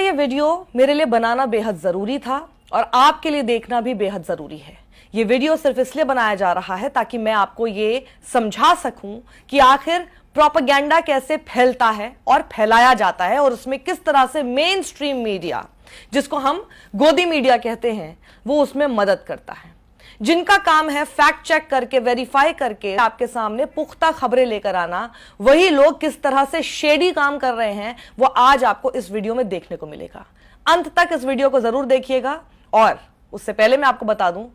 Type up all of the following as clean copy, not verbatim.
ये वीडियो मेरे लिए बनाना बेहद जरूरी था और आपके लिए देखना भी बेहद जरूरी है। ये वीडियो सिर्फ इसलिए बनाया जा रहा है ताकि मैं आपको ये समझा सकूं कि आखिर प्रोपेगेंडा कैसे फैलता है और फैलाया जाता है और उसमें किस तरह से मेन स्ट्रीम मीडिया, जिसको हम गोदी मीडिया कहते हैं, वो उसमें मदद करता है। जिनका काम है फैक्ट चेक करके, वेरीफाई करके आपके सामने पुख्ता खबरें लेकर आना, वही लोग किस तरह से शेडी काम कर रहे हैं वो आज आपको इस वीडियो में देखने को मिलेगा। अंत तक इस वीडियो को जरूर देखिएगा और उससे पहले मैं आपको बता दूं,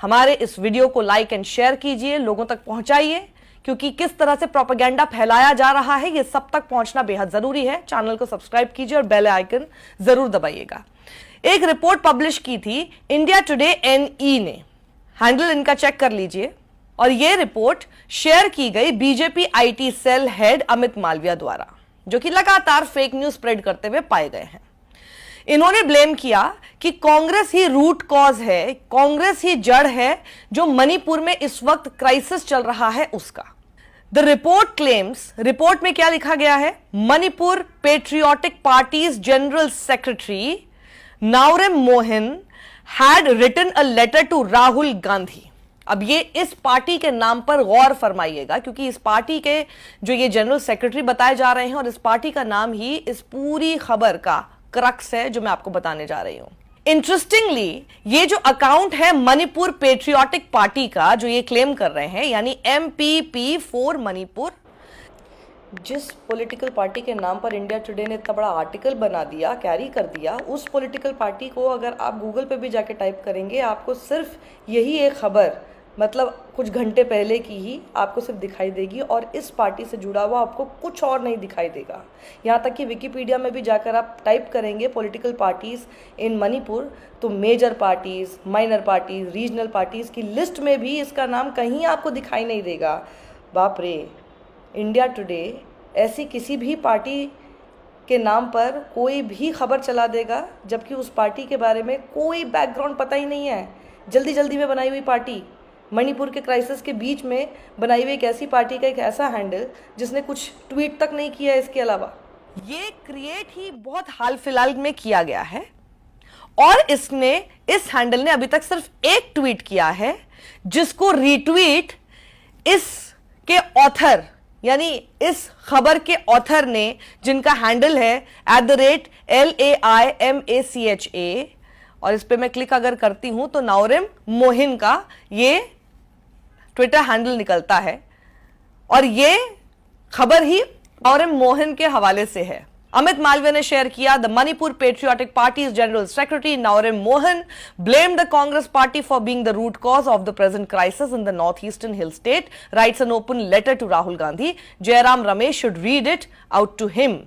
हमारे इस वीडियो को लाइक एंड शेयर कीजिए, लोगों तक पहुंचाइए, क्योंकि किस तरह से प्रोपेगेंडा फैलाया जा रहा है ये सब तक पहुंचना बेहद जरूरी है। चैनल को सब्सक्राइब कीजिए और बेल आइकन जरूर दबाइएगा। एक रिपोर्ट पब्लिश की थी इंडिया टुडे NE ने, हैंडल इनका चेक कर लीजिए, और यह रिपोर्ट शेयर की गई BJP IT cell head Amit Malviya द्वारा, जो कि लगातार फेक न्यूज स्प्रेड करते हुए पाए गए हैं। इन्होंने ब्लेम किया कि कांग्रेस ही रूट कॉज है, कांग्रेस ही जड़ है जो मणिपुर में इस वक्त क्राइसिस चल रहा है उसका। द रिपोर्ट क्लेम्स, रिपोर्ट में क्या लिखा गया है, Manipur patriotic party's general secretary Naorem Mohan had written a letter to Rahul Gandhi. अब ये इस पार्टी के नाम पर गौर फरमाइएगा, क्योंकि इस पार्टी के जो ये जनरल सेक्रेटरी बताए जा रहे हैं और इस पार्टी का नाम ही इस पूरी खबर का क्रक्स है जो मैं आपको बताने जा रही हूं। इंटरेस्टिंगली, ये जो अकाउंट है मणिपुर पेट्रियोटिक पार्टी का, जो ये क्लेम कर रहे हैं, यानी MPP फॉर मणिपुर, जिस पॉलिटिकल पार्टी के नाम पर इंडिया टुडे ने इतना बड़ा आर्टिकल बना दिया, कैरी कर दिया, उस पॉलिटिकल पार्टी को अगर आप गूगल पे भी जाके टाइप करेंगे, आपको सिर्फ यही एक खबर, मतलब कुछ घंटे पहले की ही आपको सिर्फ दिखाई देगी और इस पार्टी से जुड़ा हुआ आपको कुछ और नहीं दिखाई देगा। यहाँ तक कि विकिपीडिया में भी जाकर आप टाइप करेंगे पॉलिटिकल पार्टीज़ इन मणिपुर, तो major parties, minor parties, regional parties की लिस्ट में भी इसका नाम कहीं आपको दिखाई नहीं देगा। बाप रे, इंडिया टुडे ऐसी किसी भी पार्टी के नाम पर कोई भी खबर चला देगा, जबकि उस पार्टी के बारे में कोई बैकग्राउंड पता ही नहीं है। जल्दी जल्दी में बनाई हुई पार्टी, मणिपुर के क्राइसिस के बीच में बनाई हुई एक ऐसी पार्टी का एक ऐसा हैंडल जिसने कुछ ट्वीट तक नहीं किया है। इसके अलावा ये क्रिएट ही बहुत हाल फिलहाल में किया गया है और इसने, इस हैंडल ने अभी तक सिर्फ एक ट्वीट किया है, जिसको रीट्वीट इसके ऑथर, यानी इस खबर के ऑथर ने, जिनका हैंडल है @LAIMACHA, और इस पे मैं क्लिक अगर करती हूं तो नाउरेम मोहिन का ये ट्विटर हैंडल निकलता है और ये खबर ही नाउरेम मोहन के हवाले से है। अमित मालविया ने शेयर किया, the Manipur patriotic party's general secretary Naorem Mohan blamed the Congress party for being the root cause of the present crisis in the northeastern hill state, writes an open letter to Rahul Gandhi. Jairam Ramesh should read it out to him.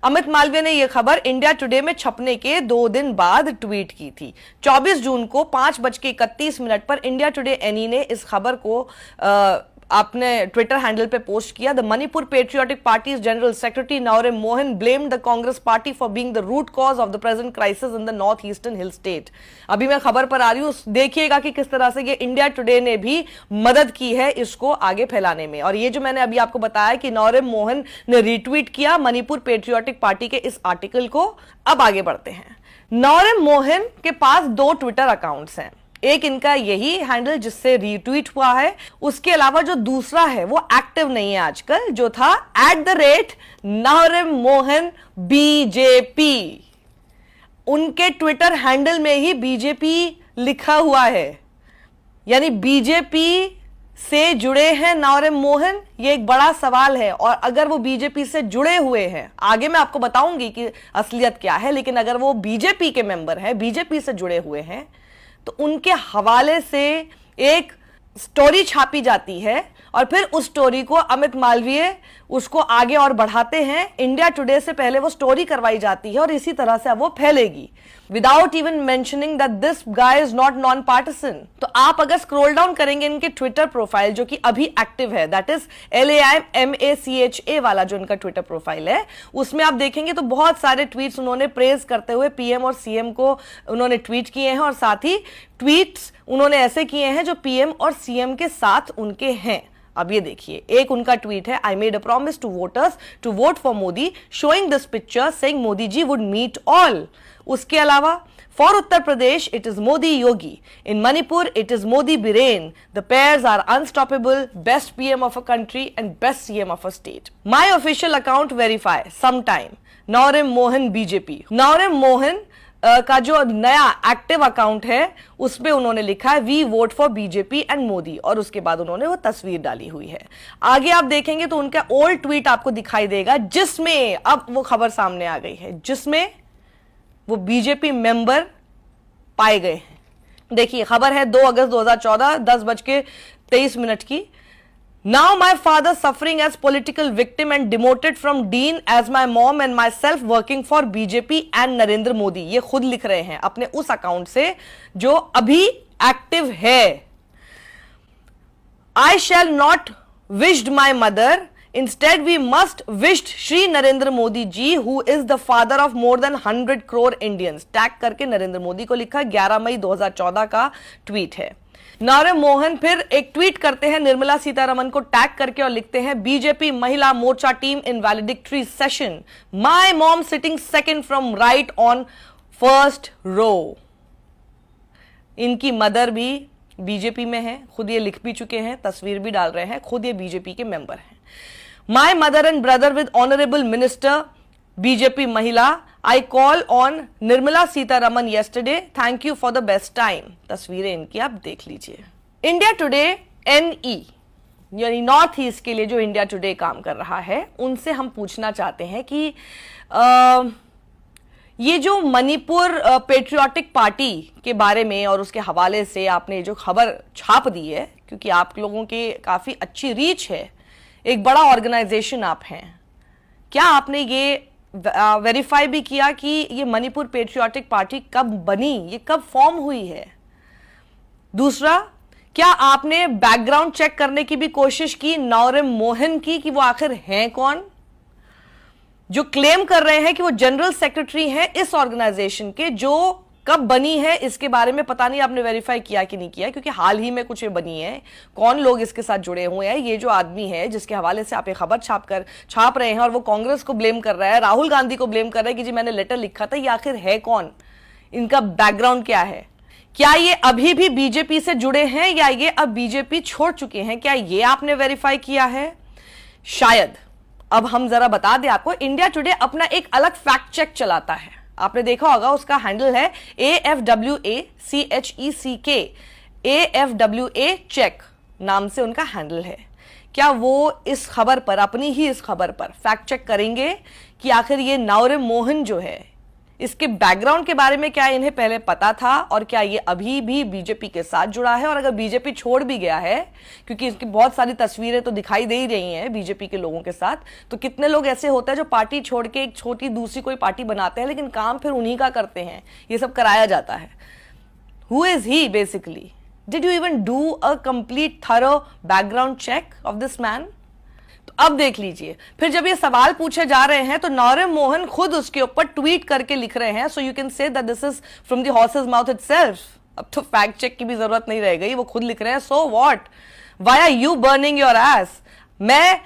Amit Malviya ने यह खबर India today में छपने के 2 दिन बाद tweet की थी। 24 जून को 5:31 पर इंडिया टुडे NE ने इस खबर को आपने ट्विटर हैंडल पे पोस्ट किया। The Manipur patriotic party's general secretary Naorem Mohan blamed the Congress party for being the root cause of the present crisis in the north eastern hill state. अभी मैं खबर पर आ रही हूं, देखिएगा कि किस तरह से ये इंडिया टुडे ने भी मदद की है इसको आगे फैलाने में। और ये जो मैंने अभी आपको बताया कि नाउरेम मोहन ने रीट्वीट किया मणिपुर पेट्रियोटिक पार्टी के इस आर्टिकल को। अब आगे बढ़ते हैं। नाउरेम मोहन के पास 2 ट्विटर अकाउंट्स हैं, एक इनका यही हैंडल जिससे रीट्वीट हुआ है, उसके अलावा जो दूसरा है वो एक्टिव नहीं है आजकल, जो था @नाउरेम मोहन BJP। उनके ट्विटर हैंडल में ही BJP लिखा हुआ है, यानी BJP से जुड़े हैं नाउरेम मोहन। ये एक बड़ा सवाल है, और अगर वो BJP से जुड़े हुए हैं, आगे मैं आपको बताऊंगी कि असलियत क्या है, लेकिन अगर वो BJP के मेंबर हैं, BJP से जुड़े हुए हैं, तो उनके हवाले से एक स्टोरी छापी जाती है और फिर उस स्टोरी को अमित मालवीय उसको आगे और बढ़ाते हैं। इंडिया टुडे से पहले वो स्टोरी करवाई जाती है और इसी तरह से अब वो फैलेगी, without even mentioning that this guy is not non partisan. तो आप अगर स्क्रॉल डाउन करेंगे इनके ट्विटर प्रोफाइल, जो कि अभी एक्टिव है, दैट इज LAIMACHA वाला जो इनका ट्विटर प्रोफाइल है, उसमें आप देखेंगे तो बहुत सारे ट्वीट्स उन्होंने प्रेज करते हुए PM और CM को उन्होंने ट्वीट किए हैं, और साथ ही ट्वीट्स उन्होंने ऐसे किए हैं जो PM और CM के साथ उनके हैं। अब ये देखिए, एक उनका ट्वीट है, I made a promise to voters to vote for Modi, showing this picture saying Modi ji would meet all. उसके अलावा for Uttar Pradesh it is Modi Yogi, in Manipur it is Modi Biren, the pairs are unstoppable, best PM of a country and best CM of a state. My official account verify sometime, Naorem Mohan BJP. Naorem Mohan का जो नया active account है उसमें उन्होंने लिखा है we vote for BJP and Modi, और उसके बाद उन्होंने वो तस्वीर डाली हुई है। आगे आप देखेंगे तो उनका ओल्ड ट्वीट आपको दिखाई देगा, जिसमें अब वो खबर सामने आ गई है, जिसमें वो बीजेपी मेंबर पाए गए हैं। देखिए, खबर है 2 अगस्त 2014 10:23 की। Now my father suffering as political victim and demoted from dean as my mom and myself working for BJP and Narendra Modi. ये खुद लिख रहे हैं अपने उस अकाउंट से जो अभी एक्टिव है। I shall not wished my mother, instead we must wished Shri Narendra Modi ji who is the father of more than 100 crore Indians। Tag करके नरेंद्र मोदी को लिखा, 11 मई 2014 का ट्वीट है। नौरेम मोहन फिर एक ट्वीट करते हैं निर्मला सीतारमन को टैग करके और लिखते हैं, BJP Mahila Morcha team in valedictory session, my mom sitting second from right on first row. इनकी मदर भी बीजेपी में है, खुद ये लिख भी चुके हैं, तस्वीर भी डाल रहे हैं, खुद ये बीजेपी के मेंबर हैं। My mother and brother with honourable minister BJP Mahila, I call on Nirmala Sitharaman yesterday, thank you for the best time. तस्वीरें इनकी आप देख लीजिए। इंडिया टुडे NE यानी नॉर्थ ईस्ट के लिए जो इंडिया टुडे काम कर रहा है, उनसे हम पूछना चाहते हैं कि ये जो मणिपुर पेट्रियोटिक पार्टी के बारे में और उसके हवाले से आपने जो खबर छाप दी है, क्योंकि आप लोगों के काफी अच्छी रीच है, एक बड़ा ऑर्गेनाइजेशन आप हैं, क्या आपने ये वेरीफाई भी किया कि ये मणिपुर पेट्रियोटिक पार्टी कब बनी, ये कब फॉर्म हुई है? दूसरा, क्या आपने बैकग्राउंड चेक करने की भी कोशिश की नौरेम मोहन की कि वो आखिर हैं कौन, जो क्लेम कर रहे हैं कि वो जनरल सेक्रेटरी हैं इस ऑर्गेनाइजेशन के, जो कब बनी है इसके बारे में पता नहीं आपने वेरीफाई किया कि नहीं किया, क्योंकि हाल ही में कुछ ये बनी है। कौन लोग इसके साथ जुड़े हुए हैं? ये जो आदमी है जिसके हवाले से आप ये खबर छाप रहे हैं और वो कांग्रेस को ब्लेम कर रहा है, राहुल गांधी को ब्लेम कर रहा है कि जी मैंने लेटर लिखा था, ये आखिर है कौन? इनका बैकग्राउंड क्या है? क्या ये अभी भी बीजेपी से जुड़े हैं या ये अब बीजेपी छोड़ चुके हैं? क्या ये आपने वेरीफाई किया है? शायद। अब हम जरा बता दें आपको, इंडिया टुडे अपना एक अलग फैक्ट चेक चलाता है, आपने देखा होगा, उसका हैंडल है AFWACHECK, AFWA चेक नाम से उनका हैंडल है। क्या वो इस खबर पर, अपनी ही इस खबर पर फैक्ट चेक करेंगे कि आखिर ये नौरेम मोहन जो है, इसके बैकग्राउंड के बारे में क्या इन्हें पहले पता था और क्या ये अभी भी बीजेपी के साथ जुड़ा है? और अगर बीजेपी छोड़ भी गया है, क्योंकि इसकी बहुत सारी तस्वीरें तो दिखाई दे ही रही हैं बीजेपी के लोगों के साथ, तो कितने लोग ऐसे होते हैं जो पार्टी छोड़ के एक छोटी दूसरी कोई पार्टी बनाते हैं, लेकिन काम फिर उन्हीं का करते हैं, ये सब कराया जाता है। Who is he basically? Did you even do a complete thorough background check of this man? तो अब देख लीजिए, फिर जब ये सवाल पूछे जा रहे हैं तो नौरेम मोहन खुद उसके ऊपर ट्वीट करके लिख रहे हैं, so you can say that this is from the horses mouth itself. अब तो फैक्ट चेक की भी जरूरत नहीं रह गई, वो खुद लिख रहे हैं, so what, why are you burning your ass? मैं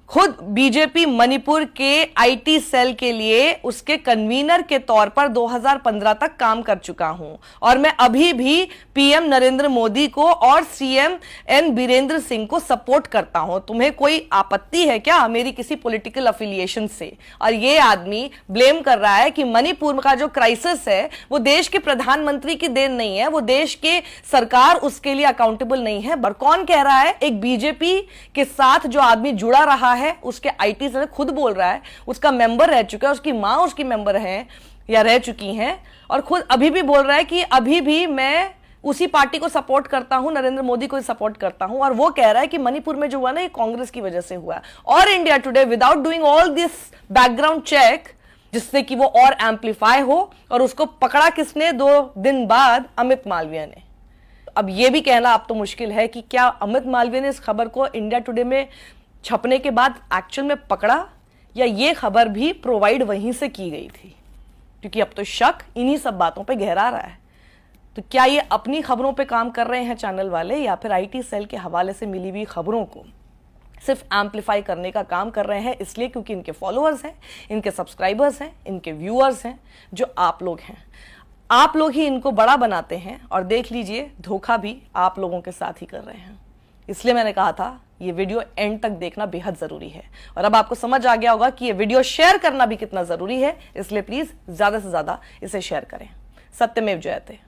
खुद बीजेपी मणिपुर के आईटी सेल के लिए उसके कन्वीनर के तौर पर 2015 तक काम कर चुका हूं और मैं अभी भी पीएम नरेंद्र मोदी को और सीएम एन बीरेंद्र सिंह को सपोर्ट करता हूं। तुम्हें कोई आपत्ति है क्या मेरी किसी पॉलिटिकल अफिलिएशन से? और ये आदमी ब्लेम कर रहा है कि मणिपुर का जो क्राइसिस है वो देश के प्रधानमंत्री की देन नहीं है, वो देश के सरकार उसके लिए अकाउंटेबल नहीं है। पर कौन कह रहा है? एक बीजेपी के साथ जो आदमी जुड़ा रहा है, उसके आईटी से खुद बोल रहा है, उसका मेंबर रह चुका है, उसकी मां उसकी मेंबर है या रह चुकी हैं, और खुद अभी भी बोल रहा है कि अभी भी मैं उसी पार्टी को सपोर्ट करता हूं, नरेंद्र मोदी को सपोर्ट करता हूं। और वो कह रहा है कि मणिपुर में जो हुआ ना ये कांग्रेस की वजह से हुआ। और India today without doing all this background check, जिससे कि वो और एम्पलीफाई हो, और उसको पकड़ा किसने 2 दिन बाद? अमित मालवीय ने। अब ये भी कहना अब तो मुश्किल है कि क्या अमित मालवीय ने इस खबर को इंडिया टुडे में छपने के बाद एक्चुअल में पकड़ा, या ये खबर भी प्रोवाइड वहीं से की गई थी? क्योंकि अब तो शक इन्हीं सब बातों पे गहरा रहा है। तो क्या ये अपनी खबरों पे काम कर रहे हैं चैनल वाले, या फिर आईटी सेल के हवाले से मिली हुई खबरों को सिर्फ एम्पलीफाई करने का काम कर रहे हैं, इसलिए क्योंकि इनके फॉलोअर्स हैं, इनके सब्सक्राइबर्स हैं, इनके व्यूअर्स हैं, जो आप लोग हैं। आप लोग ही इनको बड़ा बनाते हैं और देख लीजिए धोखा भी आप लोगों के साथ ही कर रहे हैं। इसलिए मैंने कहा था ये वीडियो एंड तक देखना बेहद जरूरी है। और अब आपको समझ आ गया होगा कि ये वीडियो शेयर करना भी कितना जरूरी है, इसलिए प्लीज ज्यादा से ज्यादा इसे शेयर करें। सत्यमेव जयते।